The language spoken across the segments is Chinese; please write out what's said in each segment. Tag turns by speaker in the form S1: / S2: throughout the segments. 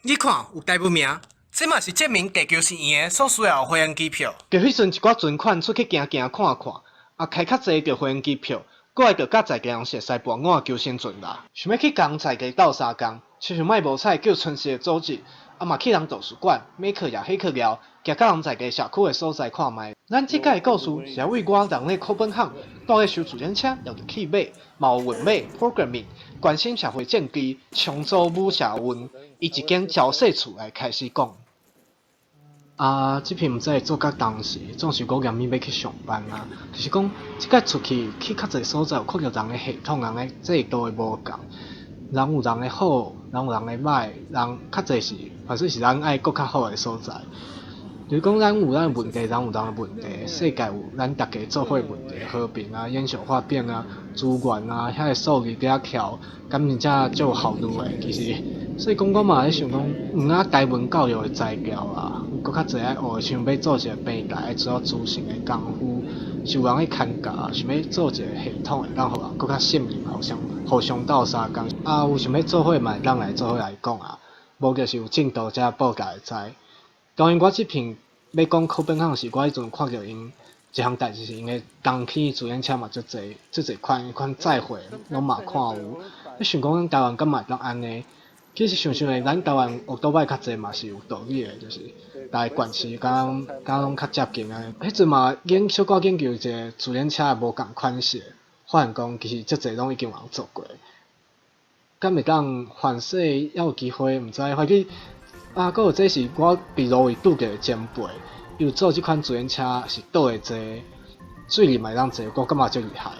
S1: 你看有台不明，这嘛是证明地球是圆的所需要的会员机票。
S2: 叫迄阵一寡存款出去行行看看，啊开较济着会员机票，过来着甲在地人熟悉半我求生存啦。想要去共在地斗相共，亲像卖无彩叫春时的组织，啊嘛去人图书馆、美课业、黑课业，行甲人在地社区的所在看卖。咱即届的故事是为我人咧课本行，倒咧收自行车，又着去买，嘛有运买、programming，关心社会政治，重组母社运，以一间鸟舍厝来开始讲。啊，即篇毋知会做甲当时，总是讲严密要去上班啊。就是讲，即摆出去较侪所在，有看到人的系统、人的制度会无共，人有人的好，人有人的歹，人较侪是，反正是咱爱搁较好的所在。就是讲，咱有咱的问题，人有人的问题，世界有咱大家做伙的问题，和平啊、烟消化变啊、资源啊，遐个数字伫遐跳，敢真正足有效率的。其实，所以讲我嘛咧想讲，台湾教育的材料啊，有搁较侪爱学，想要做一个平台，做资讯的功夫，是有人去牵教，想要做一个系统，会当互人搁较信任，互相斗相共。啊，有想要做伙嘛，咱来做伙来讲啊，无就是有进度才报家会知。当然，我即篇要讲课本行是我迄阵看到因一项代志是因为东起自行车嘛足侪款载货，拢嘛看有。你想讲咱台湾敢嘛会当安尼？其实想想诶，咱台湾学倒摆较侪嘛是有道理诶，就是大家关系敢拢较接近啊。迄阵嘛小可研究一个自行车诶无共款式，发现讲其实足侪拢已经有人做过。敢会当反世还有机会，毋知或者啊，搁有这是我伫路位拄着的前辈，伊有做即款自行车是倒会坐，水里嘛会当坐，我感觉足厉害。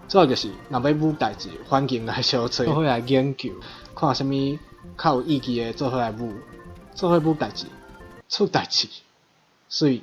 S2: 主要就是若要舞代志，环境来小找，做伙来研究，看啥物较有意义的做伙来舞，做伙舞代志，出代志，所以